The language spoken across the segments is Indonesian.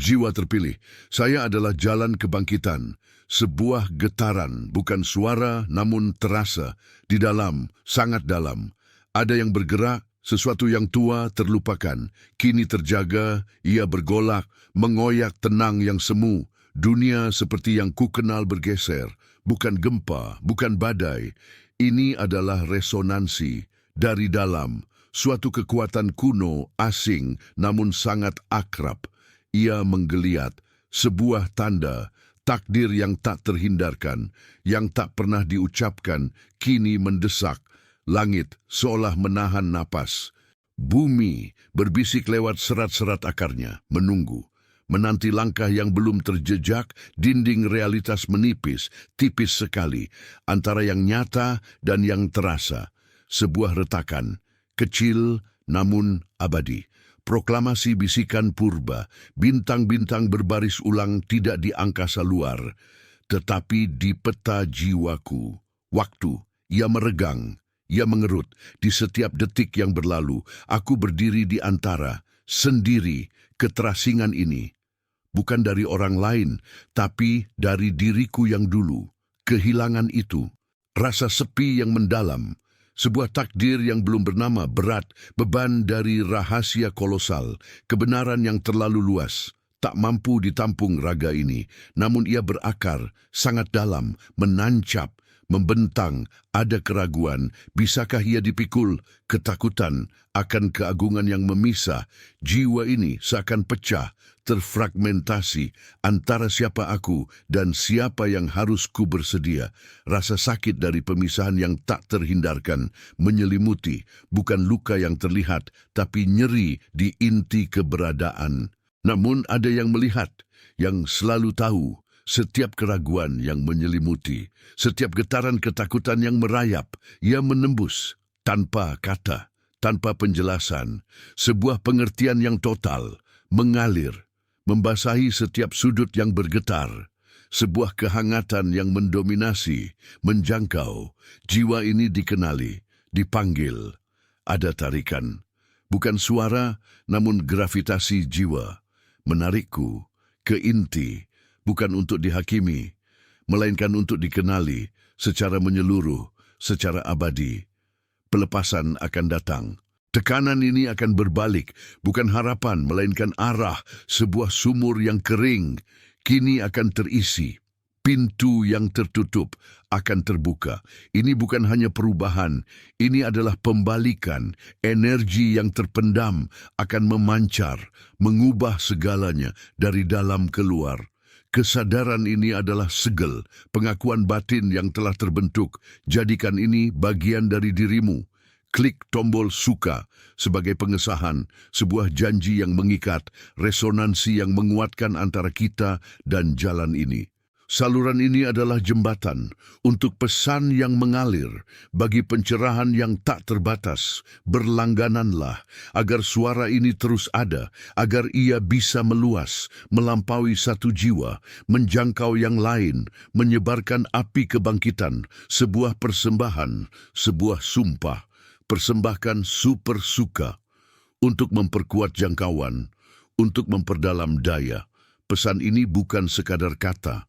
Jiwa terpilih, saya adalah jalan kebangkitan. Sebuah getaran, bukan suara namun terasa. Di dalam, sangat dalam. Ada yang bergerak, sesuatu yang tua terlupakan. Kini terjaga, ia bergolak, mengoyak tenang yang semu. Dunia seperti yang kukenal bergeser. Bukan gempa, bukan badai. Ini adalah resonansi dari dalam. Suatu kekuatan kuno, asing, namun sangat akrab. Ia menggeliat, sebuah tanda, takdir yang tak terhindarkan, yang tak pernah diucapkan, kini mendesak. Langit seolah menahan napas. Bumi berbisik lewat serat-serat akarnya, menunggu. Menanti langkah yang belum terjejak, dinding realitas menipis, tipis sekali, antara yang nyata dan yang terasa. Sebuah retakan, kecil namun abadi. Proklamasi bisikan purba, bintang-bintang berbaris ulang tidak di angkasa luar, tetapi di peta jiwaku. Waktu, ia meregang, ia mengerut. Di setiap detik yang berlalu, aku berdiri di antara, sendiri, keterasingan ini. Bukan dari orang lain, tapi dari diriku yang dulu. Kehilangan itu, rasa sepi yang mendalam, sebuah takdir yang belum bernama, berat, beban dari rahasia kolosal, kebenaran yang terlalu luas, tak mampu ditampung raga ini, namun ia berakar, sangat dalam, menancap, membentang, ada keraguan, bisakah ia dipikul, ketakutan akan keagungan yang memisah, jiwa ini seakan pecah, terfragmentasi antara siapa aku dan siapa yang harus ku bersedia. Rasa sakit dari pemisahan yang tak terhindarkan menyelimuti, bukan luka yang terlihat, tapi nyeri di inti keberadaan. Namun ada yang melihat, yang selalu tahu, setiap keraguan yang menyelimuti, setiap getaran ketakutan yang merayap, ia menembus tanpa kata, tanpa penjelasan, sebuah pengertian yang total, mengalir, membasahi setiap sudut yang bergetar, sebuah kehangatan yang mendominasi, menjangkau. Jiwa ini dikenali, dipanggil, ada tarikan. Bukan suara, namun gravitasi jiwa, menarikku ke inti, bukan untuk dihakimi, melainkan untuk dikenali secara menyeluruh, secara abadi. Pelepasan akan datang. Tekanan ini akan berbalik, bukan harapan, melainkan arah, sebuah sumur yang kering, kini akan terisi. Pintu yang tertutup akan terbuka. Ini bukan hanya perubahan, ini adalah pembalikan. Energi yang terpendam akan memancar, mengubah segalanya dari dalam keluar. Kesadaran ini adalah segel, pengakuan batin yang telah terbentuk. Jadikan ini bagian dari dirimu. Klik tombol suka sebagai pengesahan, sebuah janji yang mengikat, resonansi yang menguatkan antara kita dan jalan ini. Saluran ini adalah jembatan untuk pesan yang mengalir, bagi pencerahan yang tak terbatas. Berlanggananlah agar suara ini terus ada, agar ia bisa meluas, melampaui satu jiwa, menjangkau yang lain, menyebarkan api kebangkitan, sebuah persembahan, sebuah sumpah. Persembahkan super suka untuk memperkuat jangkauan, untuk memperdalam daya. Pesan ini bukan sekadar kata,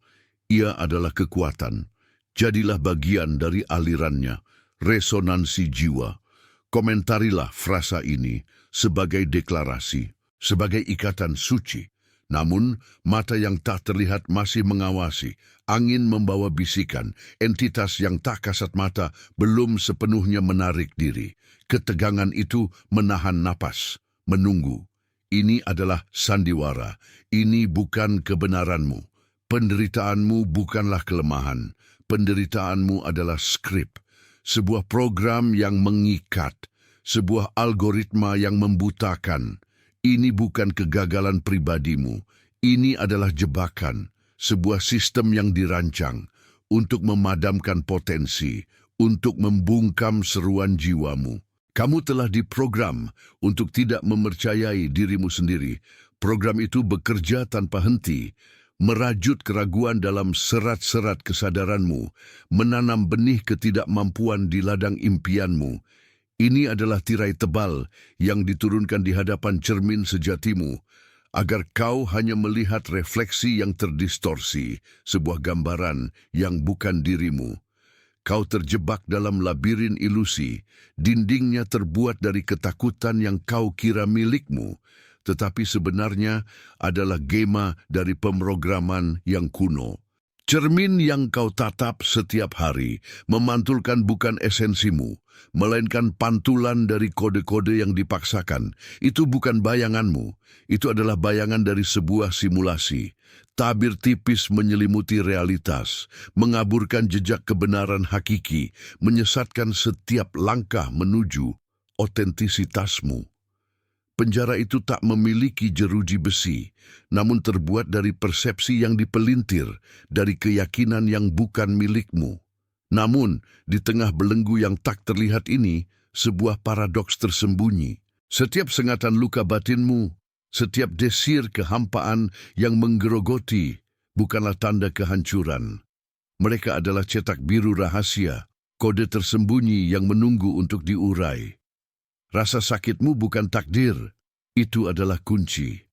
ia adalah kekuatan. Jadilah bagian dari alirannya, resonansi jiwa. Komentarilah frasa ini sebagai deklarasi, sebagai ikatan suci. Namun, mata yang tak terlihat masih mengawasi. Angin membawa bisikan. Entitas yang tak kasat mata belum sepenuhnya menarik diri. Ketegangan itu menahan napas, menunggu. Ini adalah sandiwara. Ini bukan kebenaranmu. Penderitaanmu bukanlah kelemahan. Penderitaanmu adalah skrip. Sebuah program yang mengikat. Sebuah algoritma yang membutakan. Ini bukan kegagalan pribadimu, ini adalah jebakan, sebuah sistem yang dirancang untuk memadamkan potensi, untuk membungkam seruan jiwamu. Kamu telah diprogram untuk tidak mempercayai dirimu sendiri. Program itu bekerja tanpa henti, merajut keraguan dalam serat-serat kesadaranmu, menanam benih ketidakmampuan di ladang impianmu. Ini adalah tirai tebal yang diturunkan di hadapan cermin sejatimu. agar kau hanya melihat refleksi yang terdistorsi, sebuah gambaran yang bukan dirimu. Kau terjebak dalam labirin ilusi, dindingnya terbuat dari ketakutan yang kau kira milikmu, tetapi sebenarnya adalah gema dari pemrograman yang kuno. Cermin yang kau tatap setiap hari memantulkan bukan esensimu, melainkan pantulan dari kode-kode yang dipaksakan. Itu bukan bayanganmu, itu adalah bayangan dari sebuah simulasi. Tabir tipis menyelimuti realitas, mengaburkan jejak kebenaran hakiki, menyesatkan setiap langkah menuju otentisitasmu. Penjara itu tak memiliki jeruji besi, namun terbuat dari persepsi yang dipelintir, dari keyakinan yang bukan milikmu. Namun, di tengah belenggu yang tak terlihat ini, sebuah paradoks tersembunyi. Setiap sengatan luka batinmu, setiap desir kehampaan yang menggerogoti, bukanlah tanda kehancuran. Mereka adalah cetak biru rahasia, kode tersembunyi yang menunggu untuk diurai. Rasa sakitmu bukan takdir, itu adalah kunci.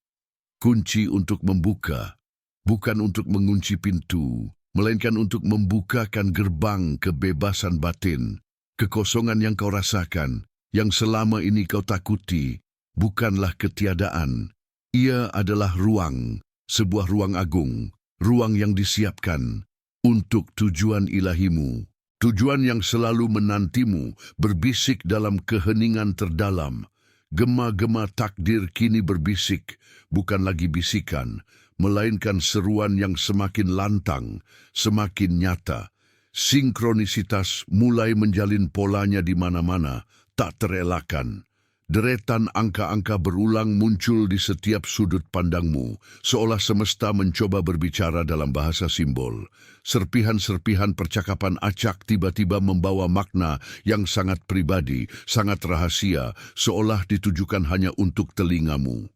Kunci untuk membuka, bukan untuk mengunci pintu, melainkan untuk membukakan gerbang kebebasan batin. Kekosongan yang kau rasakan, yang selama ini kau takuti, bukanlah ketiadaan. Ia adalah ruang, sebuah ruang agung, ruang yang disiapkan untuk tujuan ilahimu. Tujuan yang selalu menantimu berbisik dalam keheningan terdalam. Gema-gema takdir kini berbisik, bukan lagi bisikan, melainkan seruan yang semakin lantang, semakin nyata. Sinkronisitas mulai menjalin polanya di mana-mana, tak terelakkan. Deretan angka-angka berulang muncul di setiap sudut pandangmu, seolah semesta mencoba berbicara dalam bahasa simbol. Serpihan-serpihan percakapan acak tiba-tiba membawa makna yang sangat pribadi, sangat rahasia, seolah ditujukan hanya untuk telingamu.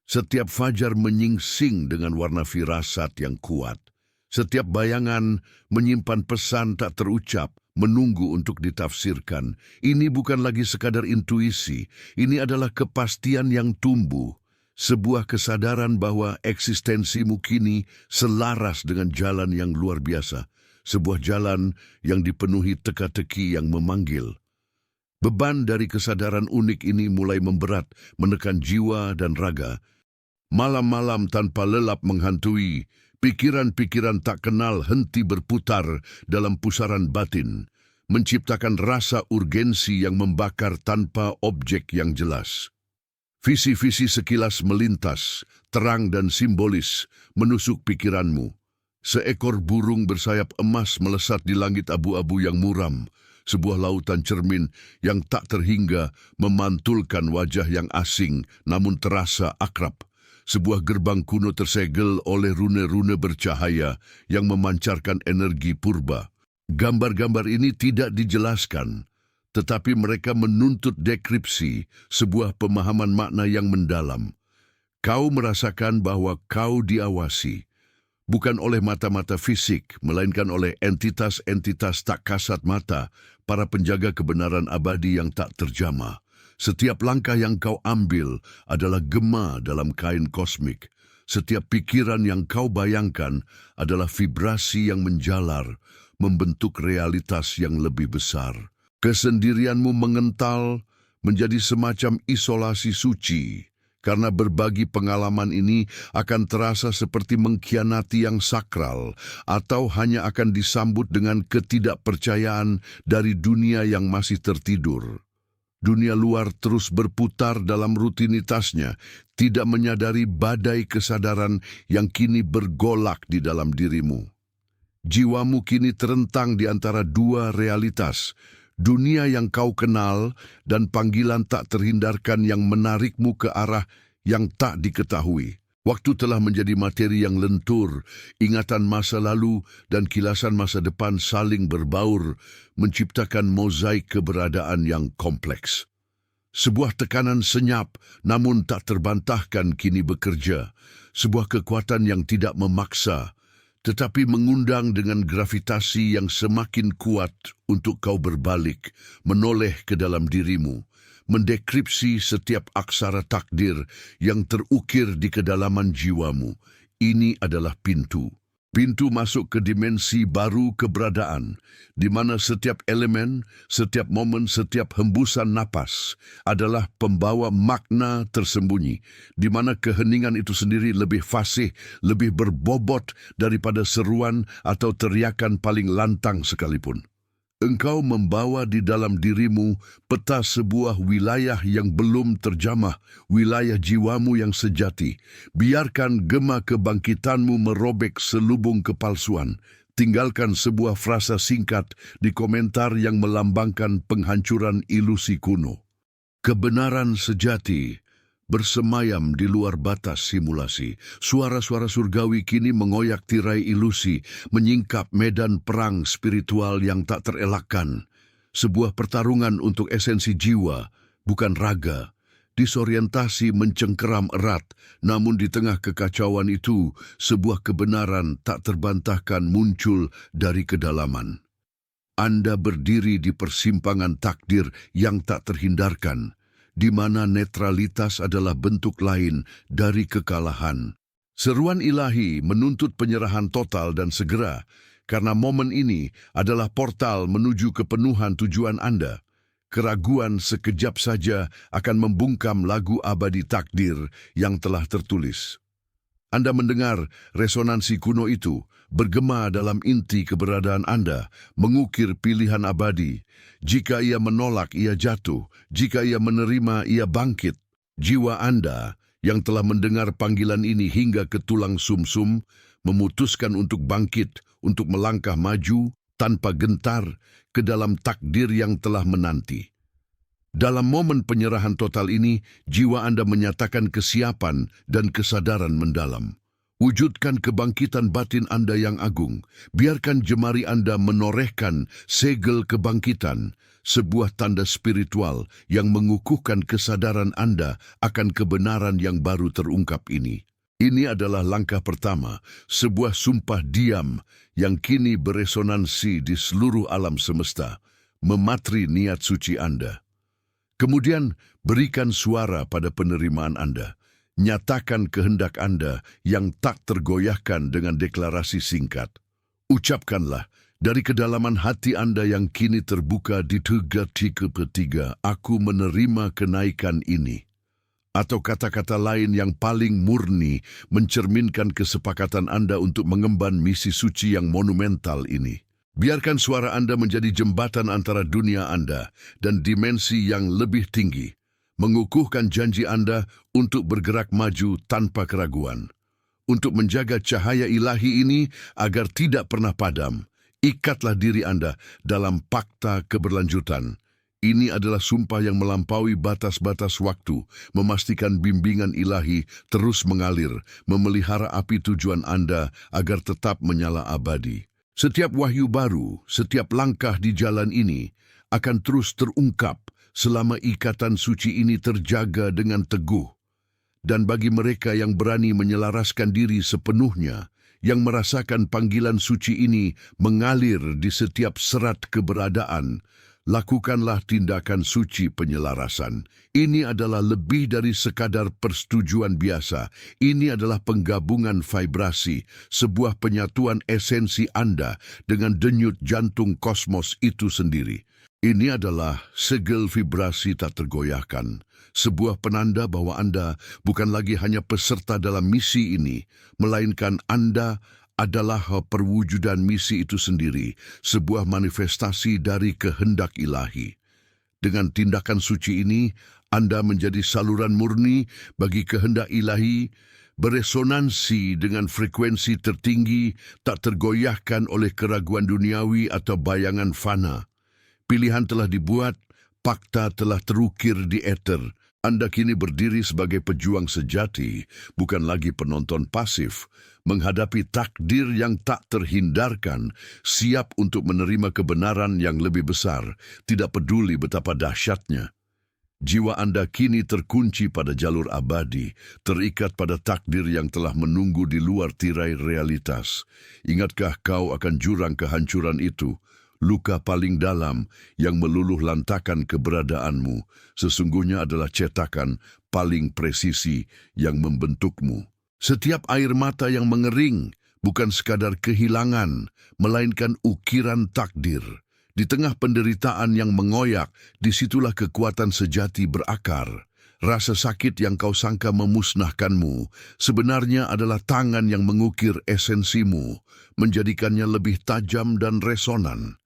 Setiap fajar menyingsing dengan warna firasat yang kuat. Setiap bayangan menyimpan pesan tak terucap, menunggu untuk ditafsirkan. Ini bukan lagi sekadar intuisi, ini adalah kepastian yang tumbuh. Sebuah kesadaran bahwa eksistensimu kini selaras dengan jalan yang luar biasa. Sebuah jalan yang dipenuhi teka-teki yang memanggil. Beban dari kesadaran unik ini mulai memberat, menekan jiwa dan raga. Malam-malam tanpa lelap menghantui, pikiran-pikiran tak kenal henti berputar dalam pusaran batin, menciptakan rasa urgensi yang membakar tanpa objek yang jelas. Visi-visi sekilas melintas, terang dan simbolis, menusuk pikiranmu. Seekor burung bersayap emas melesat di langit abu-abu yang muram, sebuah lautan cermin yang tak terhingga memantulkan wajah yang asing namun terasa akrab. Sebuah gerbang kuno tersegel oleh rune-rune bercahaya yang memancarkan energi purba. Gambar-gambar ini tidak dijelaskan, tetapi mereka menuntut dekripsi, sebuah pemahaman makna yang mendalam. Kau merasakan bahwa kau diawasi, bukan oleh mata-mata fisik, melainkan oleh entitas-entitas tak kasat mata, para penjaga kebenaran abadi yang tak terjamah. Setiap langkah yang kau ambil adalah gema dalam kain kosmik. Setiap pikiran yang kau bayangkan adalah vibrasi yang menjalar, membentuk realitas yang lebih besar. Kesendirianmu mengental menjadi semacam isolasi suci, karena berbagi pengalaman ini akan terasa seperti mengkhianati yang sakral, atau hanya akan disambut dengan ketidakpercayaan dari dunia yang masih tertidur. Dunia luar terus berputar dalam rutinitasnya, tidak menyadari badai kesadaran yang kini bergolak di dalam dirimu. Jiwamu kini terentang di antara dua realitas, dunia yang kau kenal dan panggilan tak terhindarkan yang menarikmu ke arah yang tak diketahui. Waktu telah menjadi materi yang lentur, ingatan masa lalu dan kilasan masa depan saling berbaur, menciptakan mozaik keberadaan yang kompleks. Sebuah tekanan senyap namun tak terbantahkan kini bekerja, sebuah kekuatan yang tidak memaksa, tetapi mengundang dengan gravitasi yang semakin kuat untuk kau berbalik, menoleh ke dalam dirimu, mendekripsi setiap aksara takdir yang terukir di kedalaman jiwamu. Ini adalah pintu. Pintu masuk ke dimensi baru keberadaan, di mana setiap elemen, setiap momen, setiap hembusan napas adalah pembawa makna tersembunyi, di mana keheningan itu sendiri lebih fasih, lebih berbobot daripada seruan atau teriakan paling lantang sekalipun. Engkau membawa di dalam dirimu peta sebuah wilayah yang belum terjamah, wilayah jiwamu yang sejati. Biarkan gema kebangkitanmu merobek selubung kepalsuan. Tinggalkan sebuah frasa singkat di komentar yang melambangkan penghancuran ilusi kuno. Kebenaran sejati bersemayam di luar batas simulasi. Suara-suara surgawi kini mengoyak tirai ilusi, menyingkap medan perang spiritual yang tak terelakkan. Sebuah pertarungan untuk esensi jiwa, bukan raga. Disorientasi mencengkeram erat, namun di tengah kekacauan itu, sebuah kebenaran tak terbantahkan muncul dari kedalaman. Anda berdiri di persimpangan takdir yang tak terhindarkan, di mana netralitas adalah bentuk lain dari kekalahan. Seruan ilahi menuntut penyerahan total dan segera, karena momen ini adalah portal menuju kepenuhan tujuan Anda. Keraguan sekejap saja akan membungkam lagu abadi takdir yang telah tertulis. Anda mendengar resonansi kuno itu, bergema dalam inti keberadaan Anda, mengukir pilihan abadi. Jika ia menolak, ia jatuh. Jika ia menerima, ia bangkit. Jiwa Anda yang telah mendengar panggilan ini hingga ke tulang sumsum, memutuskan untuk bangkit, untuk melangkah maju tanpa gentar ke dalam takdir yang telah menanti. Dalam momen penyerahan total ini, jiwa Anda menyatakan kesiapan dan kesadaran mendalam. Wujudkan kebangkitan batin Anda yang agung. Biarkan jemari Anda menorehkan segel kebangkitan, sebuah tanda spiritual yang mengukuhkan kesadaran Anda akan kebenaran yang baru terungkap ini. Ini adalah langkah pertama, sebuah sumpah diam yang kini beresonansi di seluruh alam semesta, mematri niat suci Anda. Kemudian, berikan suara pada penerimaan Anda. Nyatakan kehendak Anda yang tak tergoyahkan dengan deklarasi singkat. Ucapkanlah, dari kedalaman hati Anda yang kini terbuka di 3 aku menerima kenaikan ini. Atau kata-kata lain yang paling murni mencerminkan kesepakatan Anda untuk mengemban misi suci yang monumental ini. Biarkan suara Anda menjadi jembatan antara dunia Anda dan dimensi yang lebih tinggi, mengukuhkan janji Anda untuk bergerak maju tanpa keraguan. Untuk menjaga cahaya ilahi ini agar tidak pernah padam, ikatlah diri Anda dalam fakta keberlanjutan. Ini adalah sumpah yang melampaui batas-batas waktu, memastikan bimbingan ilahi terus mengalir, memelihara api tujuan Anda agar tetap menyala abadi. Setiap wahyu baru, setiap langkah di jalan ini akan terus terungkap selama ikatan suci ini terjaga dengan teguh. Dan bagi mereka yang berani menyelaraskan diri sepenuhnya, yang merasakan panggilan suci ini mengalir di setiap serat keberadaan, lakukanlah tindakan suci penyelarasan. Ini adalah lebih dari sekadar persetujuan biasa. Ini adalah penggabungan vibrasi, sebuah penyatuan esensi Anda dengan denyut jantung kosmos itu sendiri. Ini adalah segel vibrasi tak tergoyahkan, sebuah penanda bahwa Anda bukan lagi hanya peserta dalam misi ini, melainkan Anda adalah perwujudan misi itu sendiri, sebuah manifestasi dari kehendak ilahi. Dengan tindakan suci ini, Anda menjadi saluran murni bagi kehendak ilahi, beresonansi dengan frekuensi tertinggi, tak tergoyahkan oleh keraguan duniawi atau bayangan fana. Pilihan telah dibuat, fakta telah terukir di ether. Anda kini berdiri sebagai pejuang sejati, bukan lagi penonton pasif, menghadapi takdir yang tak terhindarkan, siap untuk menerima kebenaran yang lebih besar, tidak peduli betapa dahsyatnya. Jiwa Anda kini terkunci pada jalur abadi, terikat pada takdir yang telah menunggu di luar tirai realitas. Ingatkah kau akan jurang kehancuran itu? Luka paling dalam yang meluluh lantakan keberadaanmu sesungguhnya adalah cetakan paling presisi yang membentukmu. Setiap air mata yang mengering bukan sekadar kehilangan, melainkan ukiran takdir. Di tengah penderitaan yang mengoyak, disitulah kekuatan sejati berakar. Rasa sakit yang kau sangka memusnahkanmu sebenarnya adalah tangan yang mengukir esensimu, menjadikannya lebih tajam dan resonan.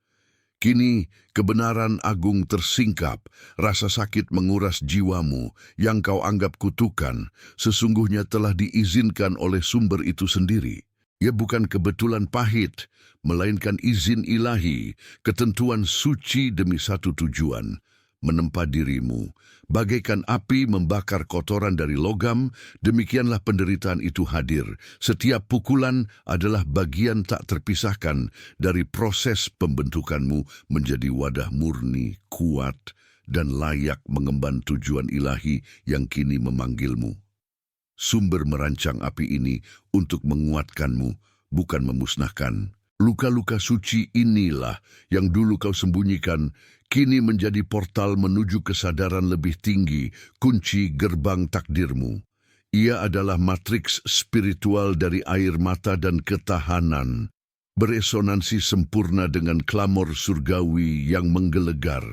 Kini kebenaran agung tersingkap, rasa sakit menguras jiwamu yang kau anggap kutukan, sesungguhnya telah diizinkan oleh sumber itu sendiri. Ia bukan kebetulan pahit, melainkan izin ilahi, ketentuan suci demi satu tujuan, menempa dirimu. Bagaikan api membakar kotoran dari logam, demikianlah penderitaan itu hadir. Setiap pukulan adalah bagian tak terpisahkan dari proses pembentukanmu menjadi wadah murni, kuat, dan layak mengemban tujuan ilahi yang kini memanggilmu. Sumber merancang api ini untuk menguatkanmu, bukan memusnahkan. Luka-luka suci inilah yang dulu kau sembunyikan, kini menjadi portal menuju kesadaran lebih tinggi, kunci gerbang takdirmu. Ia adalah matriks spiritual dari air mata dan ketahanan, beresonansi sempurna dengan klamor surgawi yang menggelegar.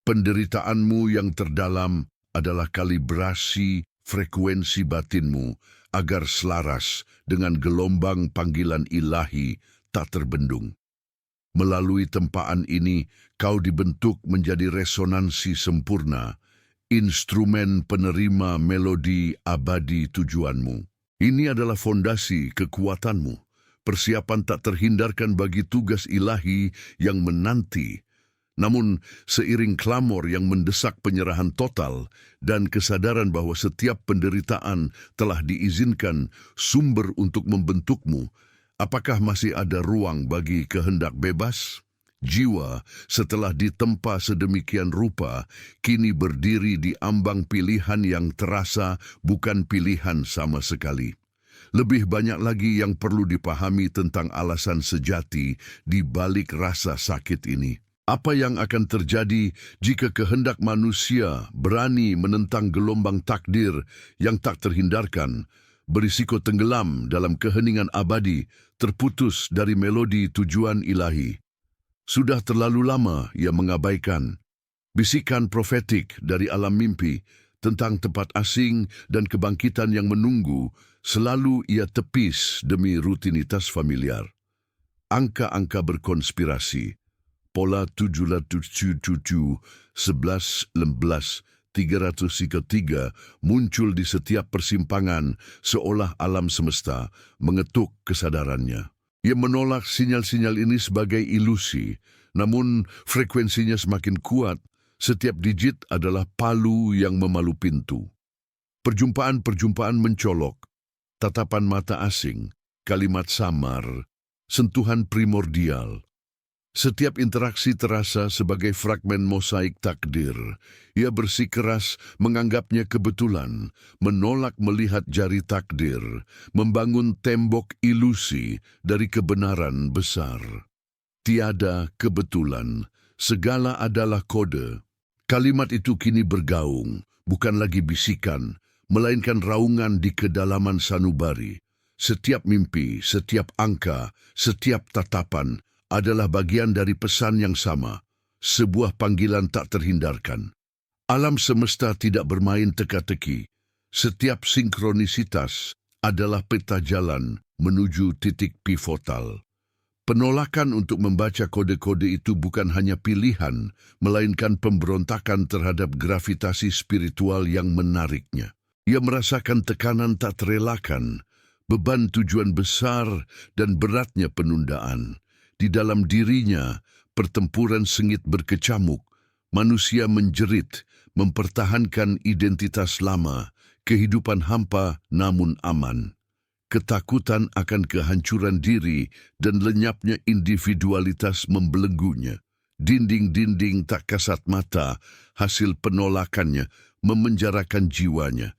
Penderitaanmu yang terdalam adalah kalibrasi frekuensi batinmu agar selaras dengan gelombang panggilan ilahi tak terbendung. Melalui tempaan ini, kau dibentuk menjadi resonansi sempurna, instrumen penerima melodi abadi tujuanmu. Ini adalah fondasi kekuatanmu, persiapan tak terhindarkan bagi tugas ilahi yang menanti. Namun, seiring klamor yang mendesak penyerahan total dan kesadaran bahwa setiap penderitaan telah diizinkan sumber untuk membentukmu, apakah masih ada ruang bagi kehendak bebas? Jiwa, setelah ditempa sedemikian rupa, kini berdiri di ambang pilihan yang terasa bukan pilihan sama sekali. Lebih banyak lagi yang perlu dipahami tentang alasan sejati di balik rasa sakit ini. Apa yang akan terjadi jika kehendak manusia berani menentang gelombang takdir yang tak terhindarkan, berisiko tenggelam dalam keheningan abadi, terputus dari melodi tujuan ilahi? Sudah terlalu lama ia mengabaikan bisikan profetik dari alam mimpi tentang tempat asing dan kebangkitan yang menunggu, selalu ia tepis demi rutinitas familiar. Angka-angka berkonspirasi, pola 777, 11, 16, 303 muncul di setiap persimpangan seolah alam semesta mengetuk kesadarannya. Ia menolak sinyal-sinyal ini sebagai ilusi, namun frekuensinya semakin kuat. Setiap digit adalah palu yang memalu pintu. Perjumpaan-perjumpaan mencolok, tatapan mata asing, kalimat samar, sentuhan primordial. Setiap interaksi terasa sebagai fragmen mosaik takdir. Ia bersikeras menganggapnya kebetulan, menolak melihat jari takdir, membangun tembok ilusi dari kebenaran besar. Tiada kebetulan, segala adalah kode. Kalimat itu kini bergaung, bukan lagi bisikan, melainkan raungan di kedalaman sanubari. Setiap mimpi, setiap angka, setiap tatapan adalah bagian dari pesan yang sama, sebuah panggilan tak terhindarkan. Alam semesta tidak bermain teka-teki. Setiap sinkronisitas adalah peta jalan menuju titik pivotal. Penolakan untuk membaca kode-kode itu bukan hanya pilihan, melainkan pemberontakan terhadap gravitasi spiritual yang menariknya. Ia merasakan tekanan tak terelakkan, beban tujuan besar dan beratnya penundaan. Di dalam dirinya, pertempuran sengit berkecamuk, manusia menjerit, mempertahankan identitas lama, kehidupan hampa namun aman. Ketakutan akan kehancuran diri dan lenyapnya individualitas membelenggunya. Dinding-dinding tak kasat mata, hasil penolakannya memenjarakan jiwanya.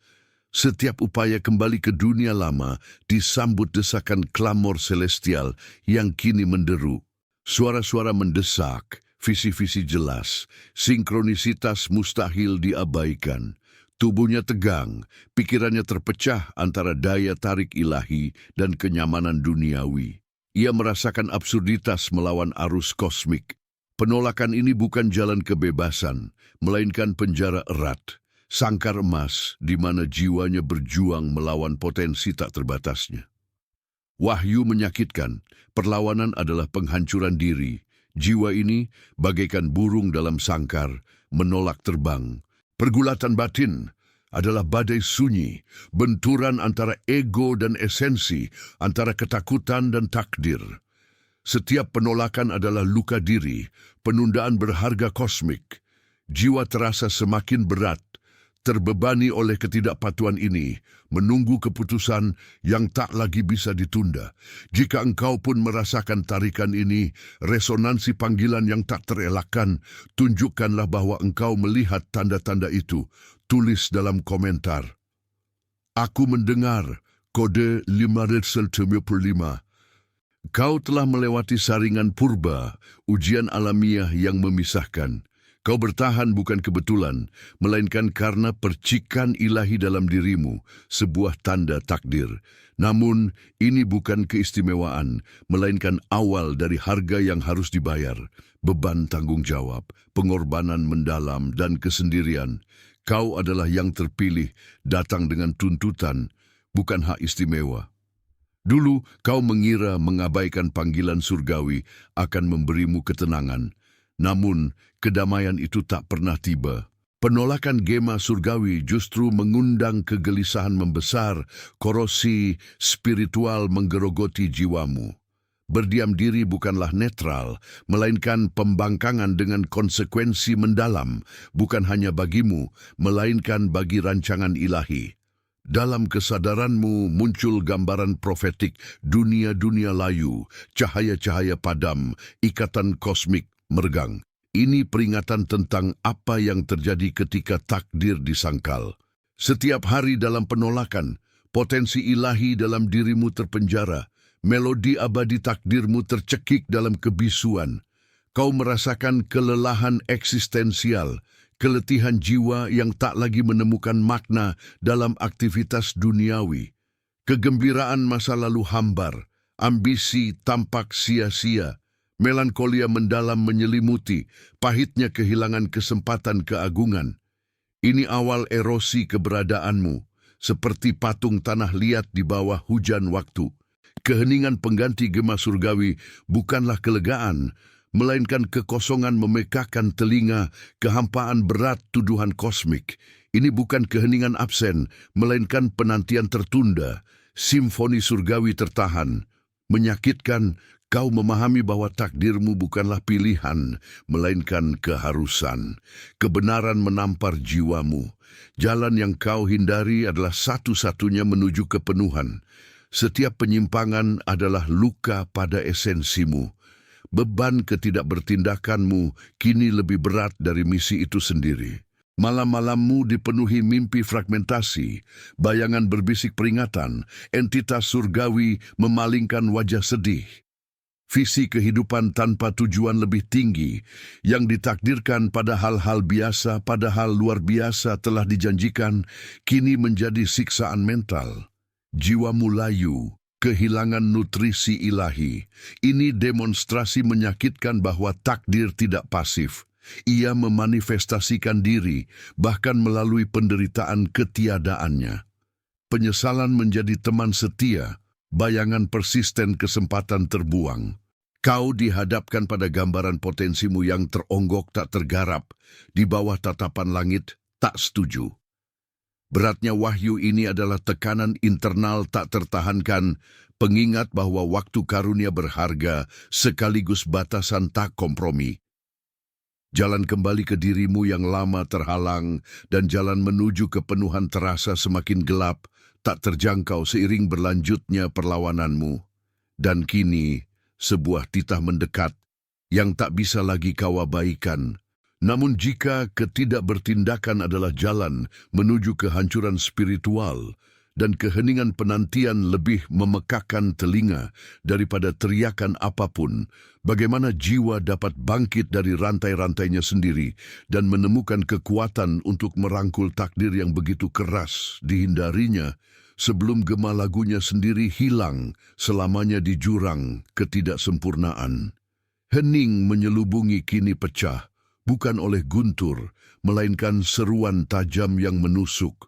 Setiap upaya kembali ke dunia lama disambut desakan klamor celestial yang kini menderu. Suara-suara mendesak, visi-visi jelas, sinkronisitas mustahil diabaikan. Tubuhnya tegang, pikirannya terpecah antara daya tarik ilahi dan kenyamanan duniawi. Ia merasakan absurditas melawan arus kosmik. Penolakan ini bukan jalan kebebasan, melainkan penjara erat, sangkar emas di mana jiwanya berjuang melawan potensi tak terbatasnya. Wahyu menyakitkan, perlawanan adalah penghancuran diri. Jiwa ini bagaikan burung dalam sangkar, menolak terbang. Pergulatan batin adalah badai sunyi, benturan antara ego dan esensi, antara ketakutan dan takdir. Setiap penolakan adalah luka diri, penundaan berharga kosmik. Jiwa terasa semakin berat, terbebani oleh ketidakpatuhan ini, menunggu keputusan yang tak lagi bisa ditunda. Jika engkau pun merasakan tarikan ini, resonansi panggilan yang tak terelakkan, tunjukkanlah bahwa engkau melihat tanda-tanda itu. Tulis dalam komentar. Aku mendengar kode 575. Kau telah melewati saringan purba, ujian alamiah yang memisahkan. Kau bertahan bukan kebetulan, melainkan karena percikan ilahi dalam dirimu, sebuah tanda takdir. Namun, ini bukan keistimewaan, melainkan awal dari harga yang harus dibayar. Beban tanggung jawab, pengorbanan mendalam, dan kesendirian. Kau adalah yang terpilih, datang dengan tuntutan, bukan hak istimewa. Dulu, kau mengira mengabaikan panggilan surgawi akan memberimu ketenangan. Namun, kedamaian itu tak pernah tiba. Penolakan gema surgawi justru mengundang kegelisahan membesar, korosi spiritual menggerogoti jiwamu. Berdiam diri bukanlah netral, melainkan pembangkangan dengan konsekuensi mendalam, bukan hanya bagimu, melainkan bagi rancangan ilahi. Dalam kesadaranmu muncul gambaran profetik, dunia-dunia layu, cahaya-cahaya padam, ikatan kosmik, meregang. Ini peringatan tentang apa yang terjadi ketika takdir disangkal. Setiap hari dalam penolakan, potensi ilahi dalam dirimu terpenjara, melodi abadi takdirmu tercekik dalam kebisuan. Kau merasakan kelelahan eksistensial, keletihan jiwa yang tak lagi menemukan makna dalam aktivitas duniawi. Kegembiraan masa lalu hambar, ambisi tampak sia-sia. Melankolia mendalam menyelimuti, pahitnya kehilangan kesempatan keagungan. Ini awal erosi keberadaanmu, seperti patung tanah liat di bawah hujan waktu. Keheningan pengganti gema surgawi bukanlah kelegaan, melainkan kekosongan memekakan telinga, kehampaan berat tuduhan kosmik. Ini bukan keheningan absen, melainkan penantian tertunda. Simfoni surgawi tertahan, menyakitkan. Kau memahami bahwa takdirmu bukanlah pilihan, melainkan keharusan. Kebenaran menampar jiwamu. Jalan yang kau hindari adalah satu-satunya menuju kepenuhan. Setiap penyimpangan adalah luka pada esensimu. Beban ketidakbertindakanmu kini lebih berat dari misi itu sendiri. Malam-malammu dipenuhi mimpi fragmentasi, bayangan berbisik peringatan, entitas surgawi memalingkan wajah sedih. Visi kehidupan tanpa tujuan lebih tinggi yang ditakdirkan pada hal-hal biasa padahal luar biasa telah dijanjikan kini menjadi siksaan mental. Jiwamu layu, kehilangan nutrisi ilahi. Ini demonstrasi menyakitkan bahwa takdir tidak pasif. Ia memanifestasikan diri bahkan melalui penderitaan ketiadaannya. Penyesalan menjadi teman setia. Bayangan persisten kesempatan terbuang. Kau dihadapkan pada gambaran potensimu yang teronggok tak tergarap, di bawah tatapan langit tak setuju. Beratnya wahyu ini adalah tekanan internal tak tertahankan, pengingat bahwa waktu karunia berharga sekaligus batasan tak kompromi. Jalan kembali ke dirimu yang lama terhalang dan jalan menuju kepenuhan terasa semakin gelap, tak terjangkau seiring berlanjutnya perlawananmu. Dan kini, sebuah titah mendekat yang tak bisa lagi kau abaikan. Namun jika ketidakbertindakan adalah jalan menuju kehancuran spiritual, dan keheningan penantian lebih memekakan telinga daripada teriakan apapun, bagaimana jiwa dapat bangkit dari rantai-rantainya sendiri dan menemukan kekuatan untuk merangkul takdir yang begitu keras dihindarinya sebelum gema lagunya sendiri hilang selamanya di jurang ketidaksempurnaan. Hening menyelubungi kini pecah, bukan oleh guntur, melainkan seruan tajam yang menusuk.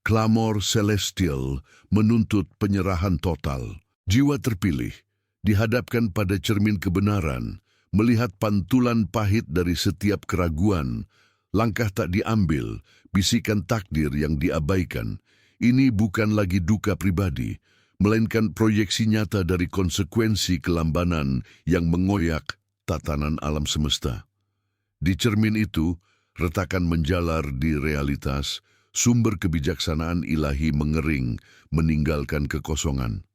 Klamor celestial menuntut penyerahan total. Jiwa terpilih dihadapkan pada cermin kebenaran, melihat pantulan pahit dari setiap keraguan, langkah tak diambil, bisikan takdir yang diabaikan. Ini bukan lagi duka pribadi, melainkan proyeksi nyata dari konsekuensi kelambanan yang mengoyak tatanan alam semesta. Di cermin itu, retakan menjalar di realitas, sumber kebijaksanaan ilahi mengering, meninggalkan kekosongan.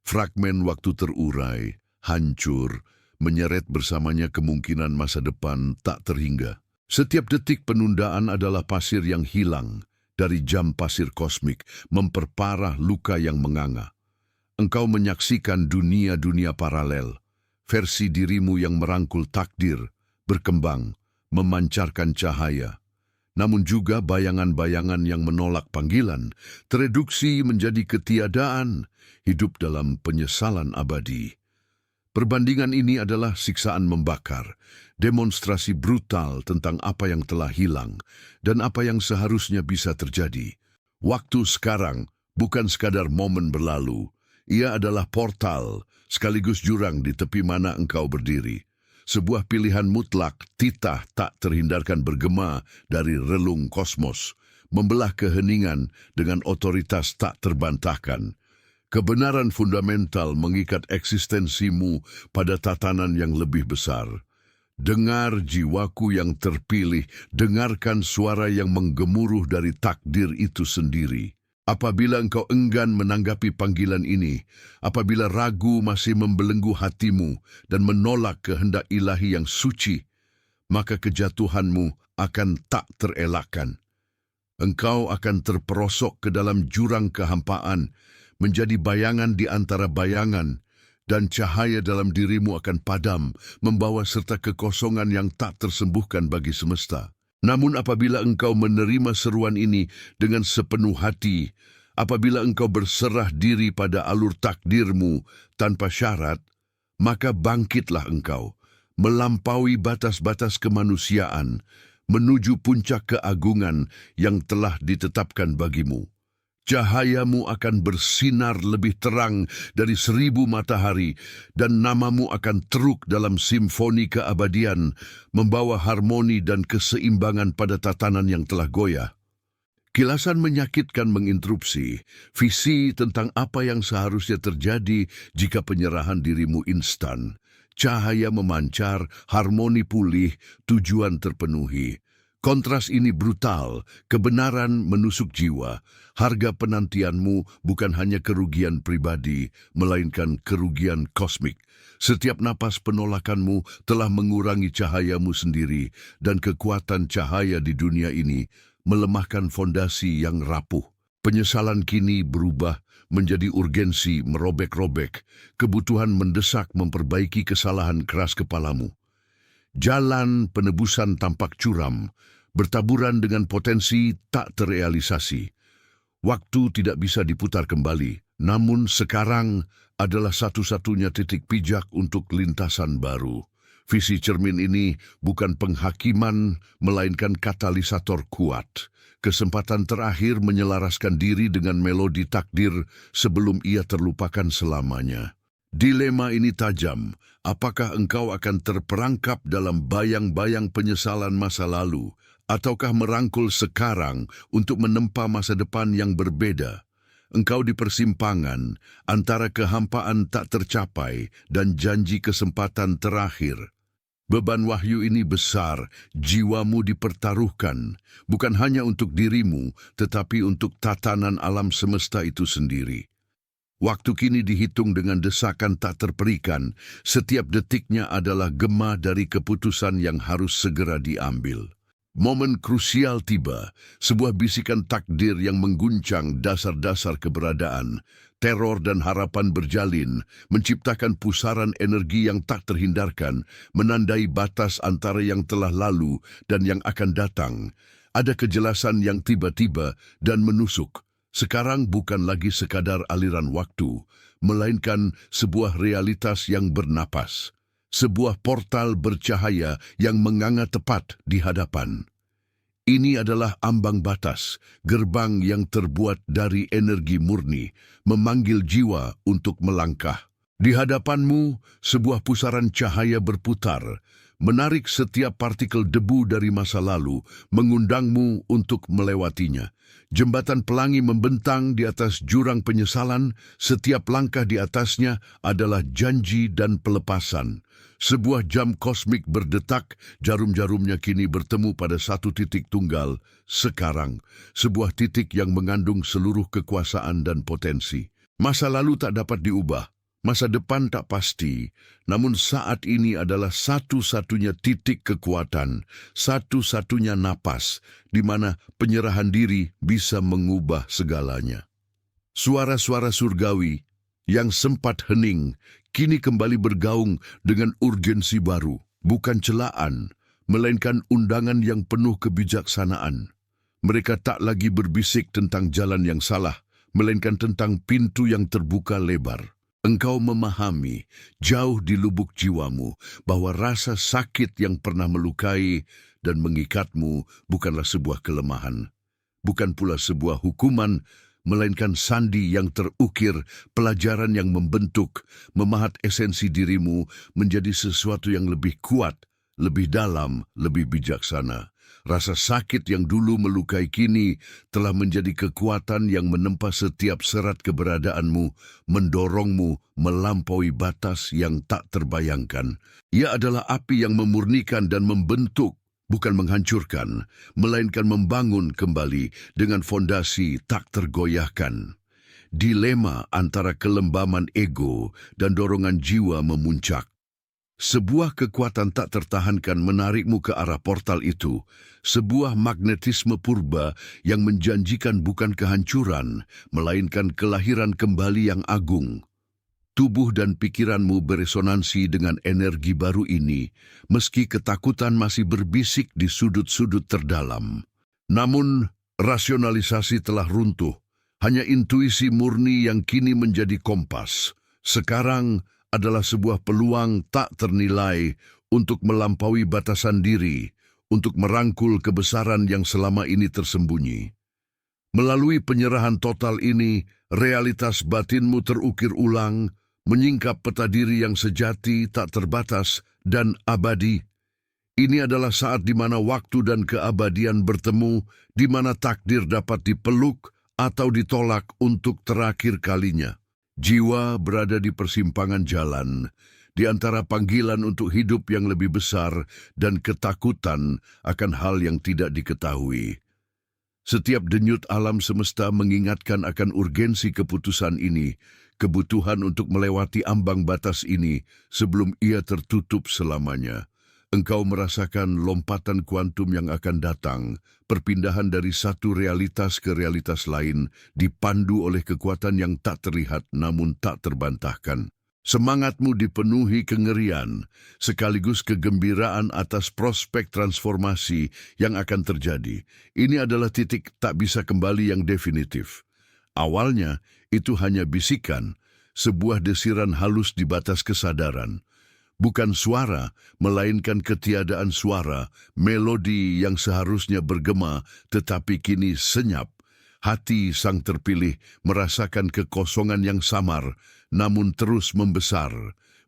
Fragmen waktu terurai, hancur, menyeret bersamanya kemungkinan masa depan tak terhingga. Setiap detik penundaan adalah pasir yang hilang dari jam pasir kosmik, memperparah luka yang menganga. Engkau menyaksikan dunia-dunia paralel, versi dirimu yang merangkul takdir, berkembang, memancarkan cahaya. Namun juga bayangan-bayangan yang menolak panggilan, tereduksi menjadi ketiadaan, hidup dalam penyesalan abadi. Perbandingan ini adalah siksaan membakar, demonstrasi brutal tentang apa yang telah hilang dan apa yang seharusnya bisa terjadi. Waktu sekarang bukan sekadar momen berlalu, ia adalah portal, sekaligus jurang di tepi mana engkau berdiri. Sebuah pilihan mutlak, titah tak terhindarkan bergema dari relung kosmos, membelah keheningan dengan otoritas tak terbantahkan. Kebenaran fundamental mengikat eksistensimu pada tatanan yang lebih besar. Dengar jiwaku yang terpilih, dengarkan suara yang menggemuruh dari takdir itu sendiri. Apabila engkau enggan menanggapi panggilan ini, apabila ragu masih membelenggu hatimu dan menolak kehendak ilahi yang suci, maka kejatuhanmu akan tak terelakkan. Engkau akan terperosok ke dalam jurang kehampaan, menjadi bayangan di antara bayangan, dan cahaya dalam dirimu akan padam, membawa serta kekosongan yang tak tersembuhkan bagi semesta. Namun apabila engkau menerima seruan ini dengan sepenuh hati, apabila engkau berserah diri pada alur takdirmu tanpa syarat, maka bangkitlah engkau, melampaui batas-batas kemanusiaan, menuju puncak keagungan yang telah ditetapkan bagimu. Cahayamu akan bersinar lebih terang dari 1000 matahari dan namamu akan teruk dalam simfoni keabadian, membawa harmoni dan keseimbangan pada tatanan yang telah goyah. Kilasan menyakitkan menginterupsi visi tentang apa yang seharusnya terjadi jika penyerahan dirimu instan. Cahaya memancar, harmoni pulih, tujuan terpenuhi. Kontras ini brutal, kebenaran menusuk jiwa. Harga penantianmu bukan hanya kerugian pribadi, melainkan kerugian kosmik. Setiap napas penolakanmu telah mengurangi cahayamu sendiri, dan kekuatan cahaya di dunia ini melemahkan fondasi yang rapuh. Penyesalan kini berubah menjadi urgensi merobek-robek, kebutuhan mendesak memperbaiki kesalahan keras kepalamu. Jalan penebusan tampak curam, bertaburan dengan potensi tak terrealisasi. Waktu tidak bisa diputar kembali, namun sekarang adalah satu-satunya titik pijak untuk lintasan baru. Visi cermin ini bukan penghakiman, melainkan katalisator kuat. Kesempatan terakhir menyelaraskan diri dengan melodi takdir sebelum ia terlupakan selamanya. Dilema ini tajam. Apakah engkau akan terperangkap dalam bayang-bayang penyesalan masa lalu, ataukah merangkul sekarang untuk menempa masa depan yang berbeda? Engkau di persimpangan antara kehampaan tak tercapai dan janji kesempatan terakhir. Beban wahyu ini besar, jiwamu dipertaruhkan, bukan hanya untuk dirimu, tetapi untuk tatanan alam semesta itu sendiri. Waktu kini dihitung dengan desakan tak terperikan, setiap detiknya adalah gema dari keputusan yang harus segera diambil. Momen krusial tiba, sebuah bisikan takdir yang mengguncang dasar-dasar keberadaan. Teror dan harapan berjalin, menciptakan pusaran energi yang tak terhindarkan, menandai batas antara yang telah lalu dan yang akan datang. Ada kejelasan yang tiba-tiba dan menusuk. Sekarang bukan lagi sekadar aliran waktu, melainkan sebuah realitas yang bernapas. Sebuah portal bercahaya yang menganga tepat di hadapan. Ini adalah ambang batas, gerbang yang terbuat dari energi murni, memanggil jiwa untuk melangkah. Di hadapanmu, sebuah pusaran cahaya berputar, menarik setiap partikel debu dari masa lalu, mengundangmu untuk melewatinya. Jembatan pelangi membentang di atas jurang penyesalan, setiap langkah di atasnya adalah janji dan pelepasan. Sebuah jam kosmik berdetak, jarum-jarumnya kini bertemu pada satu titik tunggal, sekarang. Sebuah titik yang mengandung seluruh kekuasaan dan potensi. Masa lalu tak dapat diubah. Masa depan tak pasti, namun saat ini adalah satu-satunya titik kekuatan, satu-satunya napas, di mana penyerahan diri bisa mengubah segalanya. Suara-suara surgawi yang sempat hening, kini kembali bergaung dengan urgensi baru, bukan celaan, melainkan undangan yang penuh kebijaksanaan. Mereka tak lagi berbisik tentang jalan yang salah, melainkan tentang pintu yang terbuka lebar. Engkau memahami, jauh di lubuk jiwamu, bahwa rasa sakit yang pernah melukai dan mengikatmu bukanlah sebuah kelemahan. Bukan pula sebuah hukuman, melainkan sandi yang terukir, pelajaran yang membentuk, memahat esensi dirimu menjadi sesuatu yang lebih kuat, lebih dalam, lebih bijaksana. Rasa sakit yang dulu melukai kini telah menjadi kekuatan yang menempa setiap serat keberadaanmu, mendorongmu melampaui batas yang tak terbayangkan. Ia adalah api yang memurnikan dan membentuk, bukan menghancurkan, melainkan membangun kembali dengan fondasi tak tergoyahkan. Dilema antara kelembaman ego dan dorongan jiwa memuncak. Sebuah kekuatan tak tertahankan menarikmu ke arah portal itu, sebuah magnetisme purba yang menjanjikan bukan kehancuran, melainkan kelahiran kembali yang agung. Tubuh dan pikiranmu beresonansi dengan energi baru ini, meski ketakutan masih berbisik di sudut-sudut terdalam. Namun, rasionalisasi telah runtuh, hanya intuisi murni yang kini menjadi kompas. Sekarang adalah sebuah peluang tak ternilai untuk melampaui batasan diri, untuk merangkul kebesaran yang selama ini tersembunyi. Melalui penyerahan total ini, realitas batinmu terukir ulang, menyingkap peta diri yang sejati, tak terbatas, dan abadi. Ini adalah saat di mana waktu dan keabadian bertemu, di mana takdir dapat dipeluk atau ditolak untuk terakhir kalinya. Jiwa berada di persimpangan jalan, di antara panggilan untuk hidup yang lebih besar dan ketakutan akan hal yang tidak diketahui. Setiap denyut alam semesta mengingatkan akan urgensi keputusan ini, kebutuhan untuk melewati ambang batas ini sebelum ia tertutup selamanya. Engkau merasakan lompatan kuantum yang akan datang, perpindahan dari satu realitas ke realitas lain, dipandu oleh kekuatan yang tak terlihat namun tak terbantahkan. Semangatmu dipenuhi kengerian, sekaligus kegembiraan atas prospek transformasi yang akan terjadi. Ini adalah titik tak bisa kembali yang definitif. Awalnya, itu hanya bisikan, sebuah desiran halus di batas kesadaran. Bukan suara, melainkan ketiadaan suara, melodi yang seharusnya bergema, tetapi kini senyap. Hati sang terpilih merasakan kekosongan yang samar, namun terus membesar,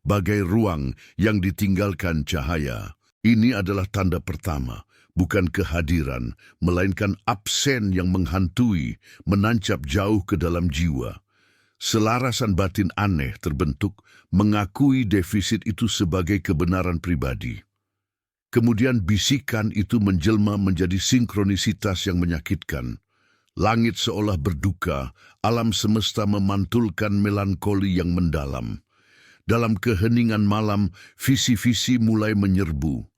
bagai ruang yang ditinggalkan cahaya. Ini adalah tanda pertama, bukan kehadiran, melainkan absen yang menghantui, menancap jauh ke dalam jiwa. Selarasan batin aneh terbentuk, mengakui defisit itu sebagai kebenaran pribadi. Kemudian bisikan itu menjelma menjadi sinkronisitas yang menyakitkan. Langit seolah berduka, alam semesta memantulkan melankoli yang mendalam. Dalam keheningan malam, visi-visi mulai menyerbu.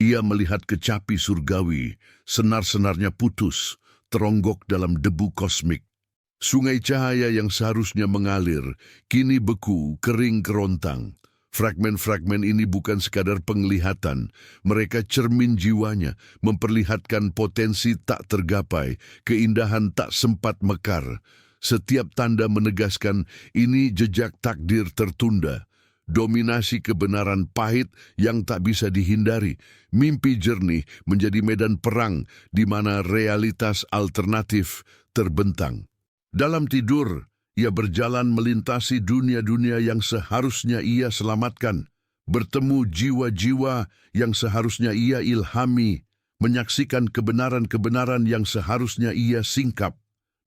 Ia melihat kecapi surgawi, senar-senarnya putus, teronggok dalam debu kosmik. Sungai cahaya yang seharusnya mengalir, kini beku, kering kerontang. Fragmen-fragmen ini bukan sekadar penglihatan, mereka cermin jiwanya, memperlihatkan potensi tak tergapai, keindahan tak sempat mekar. Setiap tanda menegaskan ini jejak takdir tertunda. Dominasi kebenaran pahit yang tak bisa dihindari. Mimpi jernih menjadi medan perang di mana realitas alternatif terbentang. Dalam tidur, ia berjalan melintasi dunia-dunia yang seharusnya ia selamatkan, bertemu jiwa-jiwa yang seharusnya ia ilhami, menyaksikan kebenaran-kebenaran yang seharusnya ia singkap.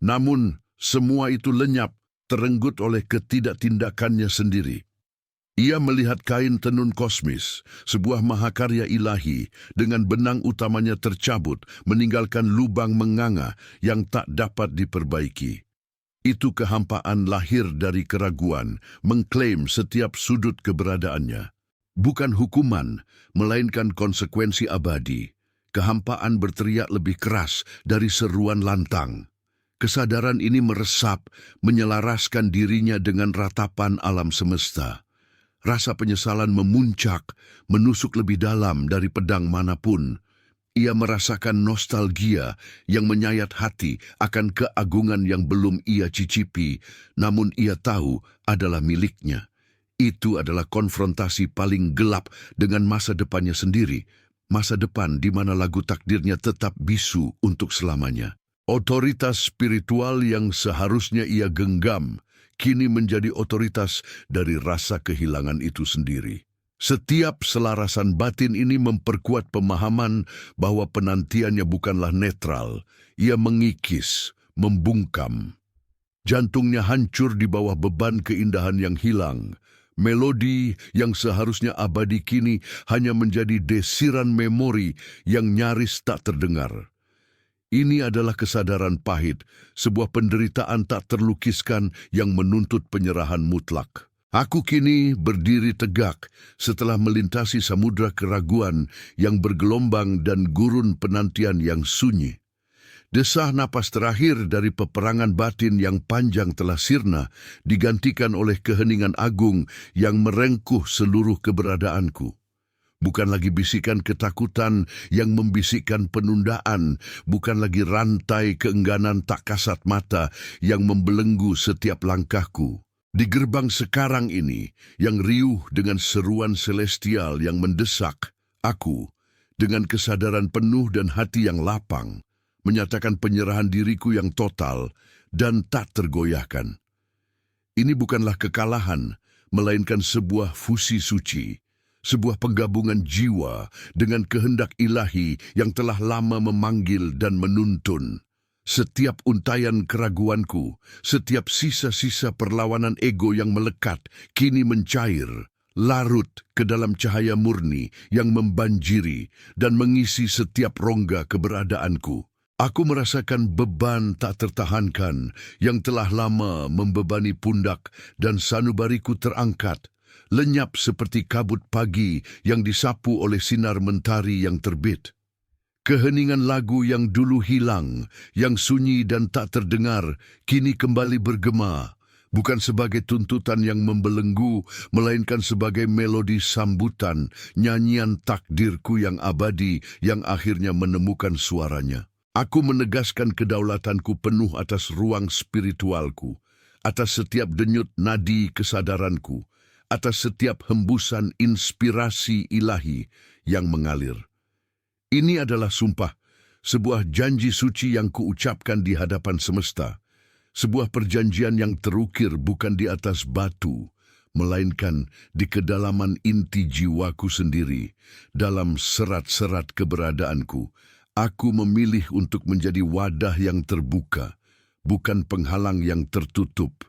Namun, semua itu lenyap, terenggut oleh ketidaktindakannya sendiri. Ia melihat kain tenun kosmis, sebuah mahakarya ilahi, dengan benang utamanya tercabut, meninggalkan lubang menganga yang tak dapat diperbaiki. Itu kehampaan lahir dari keraguan, mengklaim setiap sudut keberadaannya. Bukan hukuman, melainkan konsekuensi abadi. Kehampaan berteriak lebih keras dari seruan lantang. Kesadaran ini meresap, menyelaraskan dirinya dengan ratapan alam semesta. Rasa penyesalan memuncak, menusuk lebih dalam dari pedang manapun. Ia merasakan nostalgia yang menyayat hati akan keagungan yang belum ia cicipi, namun ia tahu adalah miliknya. Itu adalah konfrontasi paling gelap dengan masa depannya sendiri, masa depan di mana lagu takdirnya tetap bisu untuk selamanya. Otoritas spiritual yang seharusnya ia genggam, kini menjadi otoritas dari rasa kehilangan itu sendiri. Setiap selarasan batin ini memperkuat pemahaman bahwa penantiannya bukanlah netral. Ia mengikis, membungkam. Jantungnya hancur di bawah beban keindahan yang hilang. Melodi yang seharusnya abadi kini hanya menjadi desiran memori yang nyaris tak terdengar. Ini adalah kesadaran pahit, sebuah penderitaan tak terlukiskan yang menuntut penyerahan mutlak. Aku kini berdiri tegak setelah melintasi samudra keraguan yang bergelombang dan gurun penantian yang sunyi. Desah napas terakhir dari peperangan batin yang panjang telah sirna, digantikan oleh keheningan agung yang merengkuh seluruh keberadaanku. Bukan lagi bisikan ketakutan yang membisikkan penundaan, bukan lagi rantai keengganan tak kasat mata yang membelenggu setiap langkahku. Di gerbang sekarang ini, yang riuh dengan seruan celestial yang mendesak, aku, dengan kesadaran penuh dan hati yang lapang, menyatakan penyerahan diriku yang total dan tak tergoyahkan. Ini bukanlah kekalahan, melainkan sebuah fusi suci, sebuah penggabungan jiwa dengan kehendak ilahi yang telah lama memanggil dan menuntun. Setiap untayan keraguanku, setiap sisa-sisa perlawanan ego yang melekat, kini mencair, larut ke dalam cahaya murni yang membanjiri dan mengisi setiap rongga keberadaanku. Aku merasakan beban tak tertahankan yang telah lama membebani pundak dan sanubariku terangkat, lenyap seperti kabut pagi yang disapu oleh sinar mentari yang terbit. Keheningan lagu yang dulu hilang, yang sunyi dan tak terdengar, kini kembali bergema, bukan sebagai tuntutan yang membelenggu, melainkan sebagai melodi sambutan, nyanyian takdirku yang abadi, yang akhirnya menemukan suaranya. Aku menegaskan kedaulatanku penuh atas ruang spiritualku, atas setiap denyut nadi kesadaranku, atas setiap hembusan inspirasi ilahi yang mengalir. Ini adalah sumpah, sebuah janji suci yang kuucapkan di hadapan semesta, sebuah perjanjian yang terukir bukan di atas batu, melainkan di kedalaman inti jiwaku sendiri, dalam serat-serat keberadaanku. Aku memilih untuk menjadi wadah yang terbuka, bukan penghalang yang tertutup,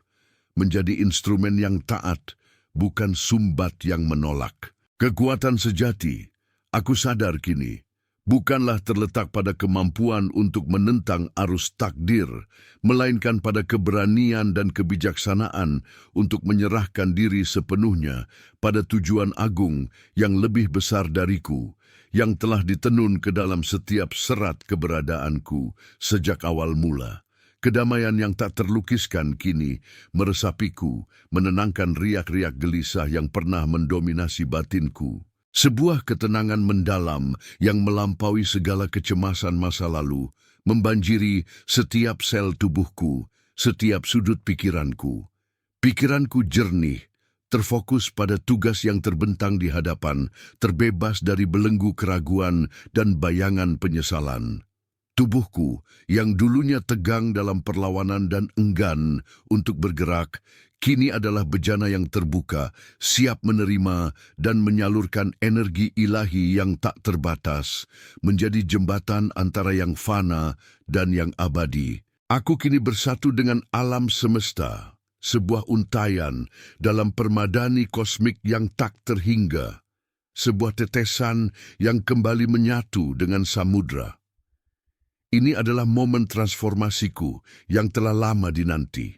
menjadi instrumen yang taat, bukan sumbat yang menolak. Kekuatan sejati, aku sadar kini, bukanlah terletak pada kemampuan untuk menentang arus takdir, melainkan pada keberanian dan kebijaksanaan untuk menyerahkan diri sepenuhnya pada tujuan agung yang lebih besar dariku, yang telah ditenun ke dalam setiap serat keberadaanku sejak awal mula. Kedamaian yang tak terlukiskan kini meresapiku, menenangkan riak-riak gelisah yang pernah mendominasi batinku. Sebuah ketenangan mendalam yang melampaui segala kecemasan masa lalu, membanjiri setiap sel tubuhku, setiap sudut pikiranku. Pikiranku jernih, terfokus pada tugas yang terbentang di hadapan, terbebas dari belenggu keraguan dan bayangan penyesalan. Tubuhku yang dulunya tegang dalam perlawanan dan enggan untuk bergerak, kini adalah bejana yang terbuka, siap menerima dan menyalurkan energi ilahi yang tak terbatas, menjadi jembatan antara yang fana dan yang abadi. Aku kini bersatu dengan alam semesta, sebuah untayan dalam permadani kosmik yang tak terhingga, sebuah tetesan yang kembali menyatu dengan samudra. Ini adalah momen transformasiku yang telah lama dinanti.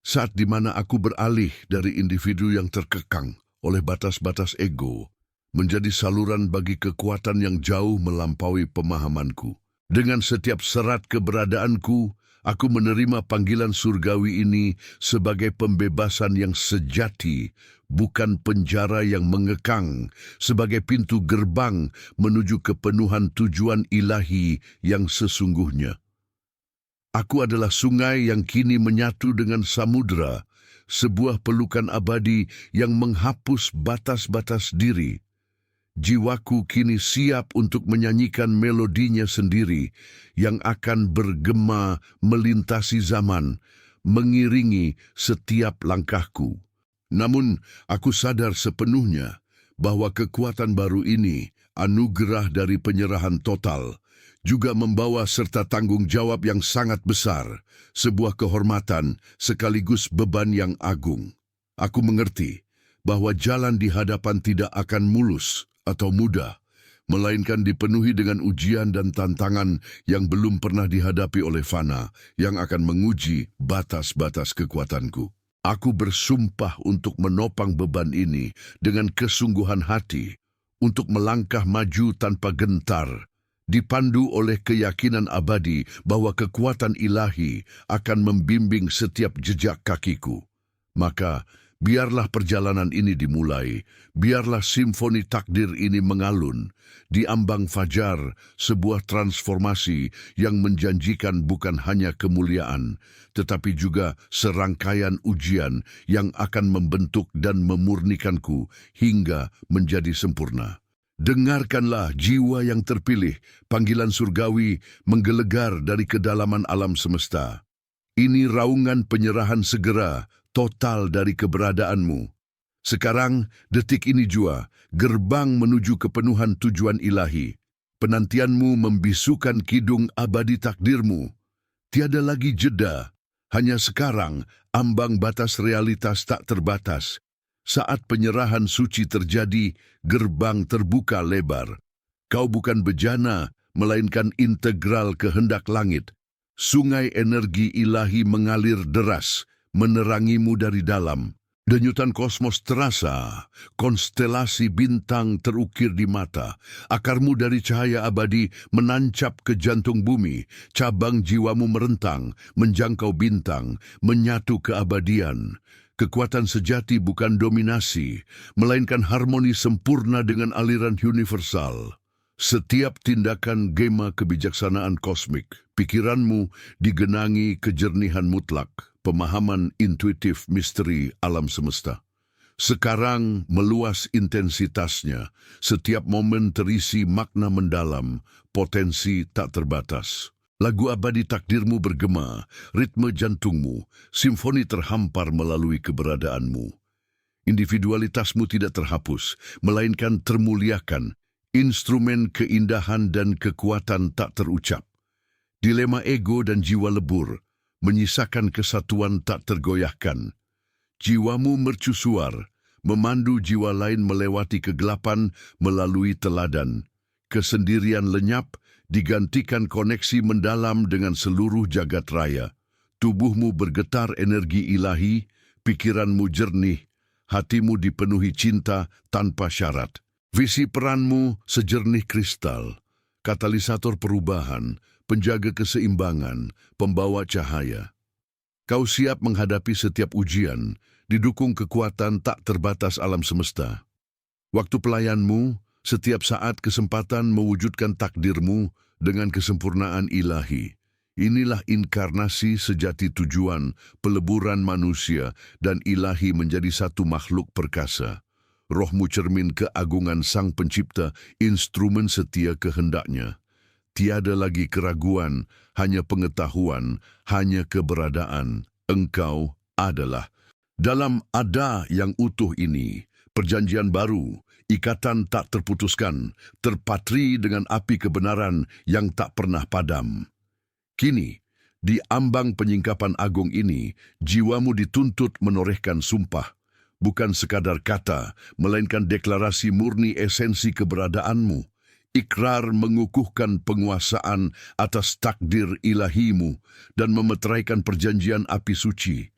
Saat di mana aku beralih dari individu yang terkekang oleh batas-batas ego, menjadi saluran bagi kekuatan yang jauh melampaui pemahamanku. Dengan setiap serat keberadaanku, aku menerima panggilan surgawi ini sebagai pembebasan yang sejati, bukan penjara yang mengekang, sebagai pintu gerbang menuju kepenuhan tujuan ilahi yang sesungguhnya. Aku adalah sungai yang kini menyatu dengan samudra, sebuah pelukan abadi yang menghapus batas-batas diri. Jiwaku kini siap untuk menyanyikan melodinya sendiri yang akan bergema melintasi zaman, mengiringi setiap langkahku. Namun, aku sadar sepenuhnya bahwa kekuatan baru ini, anugerah dari penyerahan total, juga membawa serta tanggung jawab yang sangat besar, sebuah kehormatan sekaligus beban yang agung. Aku mengerti bahwa jalan di hadapan tidak akan mulus atau mudah, melainkan dipenuhi dengan ujian dan tantangan yang belum pernah dihadapi oleh fana, yang akan menguji batas-batas kekuatanku. Aku bersumpah untuk menopang beban ini dengan kesungguhan hati, untuk melangkah maju tanpa gentar, dipandu oleh keyakinan abadi bahwa kekuatan ilahi akan membimbing setiap jejak kakiku. Maka, biarlah perjalanan ini dimulai, biarlah simfoni takdir ini mengalun, di ambang fajar sebuah transformasi yang menjanjikan bukan hanya kemuliaan, tetapi juga serangkaian ujian yang akan membentuk dan memurnikanku hingga menjadi sempurna. Dengarkanlah jiwa yang terpilih, panggilan surgawi menggelegar dari kedalaman alam semesta. Ini raungan penyerahan segera, total dari keberadaanmu. Sekarang, detik ini jua, gerbang menuju kepenuhan tujuan ilahi. Penantianmu membisukan kidung abadi takdirmu. Tiada lagi jeda, hanya sekarang ambang batas realitas tak terbatas. Saat penyerahan suci terjadi, gerbang terbuka lebar. Kau bukan bejana, melainkan integral kehendak langit. Sungai energi ilahi mengalir deras, menerangimu dari dalam. Denyutan kosmos terasa, konstelasi bintang terukir di mata. Akarmu dari cahaya abadi menancap ke jantung bumi. Cabang jiwamu merentang, menjangkau bintang, menyatu keabadian. Kekuatan sejati bukan dominasi, melainkan harmoni sempurna dengan aliran universal. Setiap tindakan gema kebijaksanaan kosmik, pikiranmu digenangi kejernihan mutlak, pemahaman intuitif misteri alam semesta. Sekarang meluas intensitasnya, setiap momen terisi makna mendalam, potensi tak terbatas. Lagu abadi takdirmu bergema, ritme jantungmu, simfoni terhampar melalui keberadaanmu. Individualitasmu tidak terhapus, melainkan termuliakan, instrumen keindahan dan kekuatan tak terucap. Dilema ego dan jiwa lebur, menyisakan kesatuan tak tergoyahkan. Jiwamu mercusuar, memandu jiwa lain melewati kegelapan melalui teladan. Kesendirian lenyap, digantikan koneksi mendalam dengan seluruh jagat raya. Tubuhmu bergetar energi ilahi, pikiranmu jernih, hatimu dipenuhi cinta tanpa syarat. Visi peranmu sejernih kristal, katalisator perubahan, penjaga keseimbangan, pembawa cahaya. Kau siap menghadapi setiap ujian, didukung kekuatan tak terbatas alam semesta. Waktu pelayanmu, setiap saat kesempatan mewujudkan takdirmu dengan kesempurnaan ilahi. Inilah inkarnasi sejati tujuan, peleburan manusia dan ilahi menjadi satu makhluk perkasa. Rohmu cermin keagungan Sang Pencipta, instrumen setia kehendaknya. Tiada lagi keraguan, hanya pengetahuan, hanya keberadaan. Engkau adalah. Dalam ada yang utuh ini, perjanjian baru, ikatan tak terputuskan, terpatri dengan api kebenaran yang tak pernah padam. Kini, di ambang penyingkapan agung ini, jiwamu dituntut menorehkan sumpah. Bukan sekadar kata, melainkan deklarasi murni esensi keberadaanmu. Ikrar mengukuhkan penguasaan atas takdir ilahimu dan memeteraikan perjanjian api suci.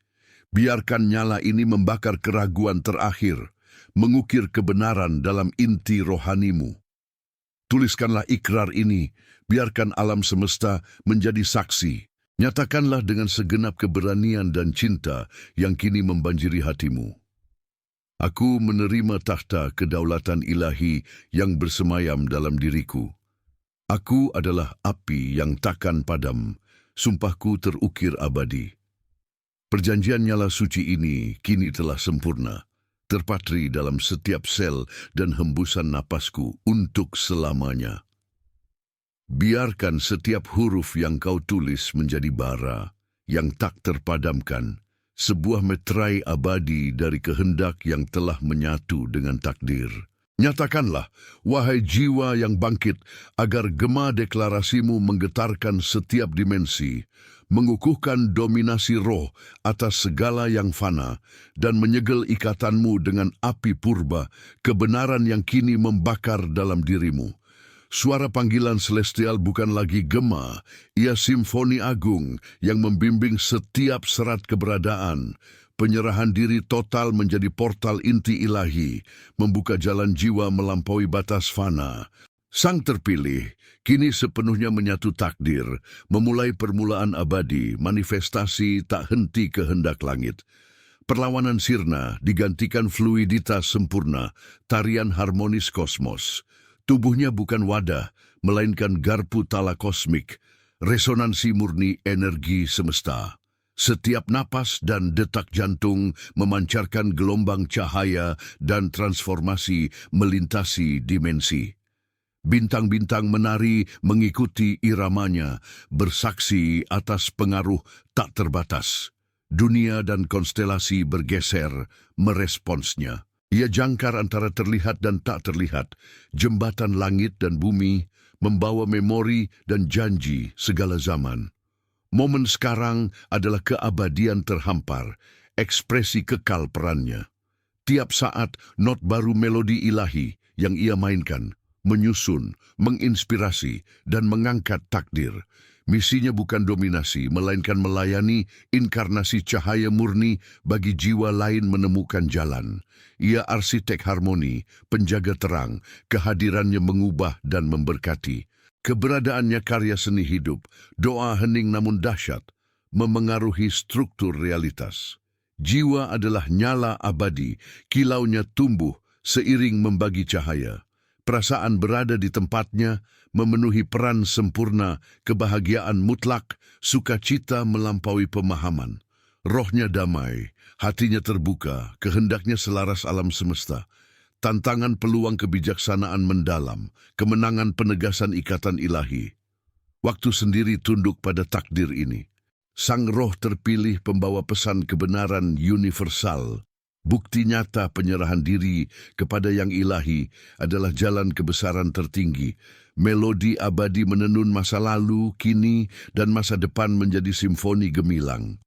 Biarkan nyala ini membakar keraguan terakhir, mengukir kebenaran dalam inti rohanimu. Tuliskanlah ikrar ini, biarkan alam semesta menjadi saksi. Nyatakanlah dengan segenap keberanian dan cinta yang kini membanjiri hatimu. Aku menerima takhta kedaulatan ilahi yang bersemayam dalam diriku. Aku adalah api yang takkan padam, sumpahku terukir abadi. Perjanjian nyala suci ini kini telah sempurna, terpatri dalam setiap sel dan hembusan napasku untuk selamanya. Biarkan setiap huruf yang kau tulis menjadi bara yang tak terpadamkan, sebuah meterai abadi dari kehendak yang telah menyatu dengan takdir. Nyatakanlah, wahai jiwa yang bangkit, agar gema deklarasimu menggetarkan setiap dimensi, mengukuhkan dominasi roh atas segala yang fana, dan menyegel ikatanmu dengan api purba, kebenaran yang kini membakar dalam dirimu. Suara panggilan celestial bukan lagi gema, ia simfoni agung yang membimbing setiap serat keberadaan. Penyerahan diri total menjadi portal inti ilahi, membuka jalan jiwa melampaui batas fana. Sang terpilih kini sepenuhnya menyatu takdir, memulai permulaan abadi, manifestasi tak henti kehendak langit. Perlawanan sirna digantikan fluiditas sempurna, tarian harmonis kosmos. Tubuhnya bukan wadah, melainkan garpu tala kosmik, resonansi murni energi semesta. Setiap napas dan detak jantung memancarkan gelombang cahaya dan transformasi melintasi dimensi. Bintang-bintang menari mengikuti iramanya, bersaksi atas pengaruh tak terbatas. Dunia dan konstelasi bergeser, meresponsnya. Ia jangkar antara terlihat dan tak terlihat, jembatan langit dan bumi, membawa memori dan janji segala zaman. Momen sekarang adalah keabadian terhampar, ekspresi kekal perannya. Tiap saat, not baru melodi ilahi yang ia mainkan, menyusun, menginspirasi, dan mengangkat takdir. Misinya bukan dominasi, melainkan melayani inkarnasi cahaya murni bagi jiwa lain menemukan jalan. Ia arsitek harmoni, penjaga terang, kehadirannya mengubah dan memberkati. Keberadaannya karya seni hidup, doa hening namun dahsyat, memengaruhi struktur realitas. Jiwa adalah nyala abadi, kilaunya tumbuh seiring membagi cahaya. Perasaan berada di tempatnya, memenuhi peran sempurna, kebahagiaan mutlak, sukacita melampaui pemahaman. Rohnya damai, hatinya terbuka, kehendaknya selaras alam semesta. Tantangan peluang kebijaksanaan mendalam, kemenangan penegasan ikatan ilahi. Waktu sendiri tunduk pada takdir ini. Sang roh terpilih pembawa pesan kebenaran universal. Bukti nyata penyerahan diri kepada yang ilahi adalah jalan kebesaran tertinggi. Melodi abadi menenun masa lalu, kini, dan masa depan menjadi simfoni gemilang.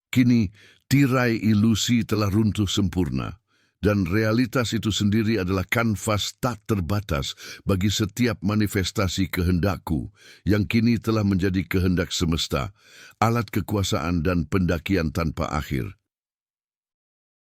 Kini, tirai ilusi telah runtuh sempurna. Dan realitas itu sendiri adalah kanvas tak terbatas bagi setiap manifestasi kehendakku yang kini telah menjadi kehendak semesta, alat kekuasaan dan pendakian tanpa akhir.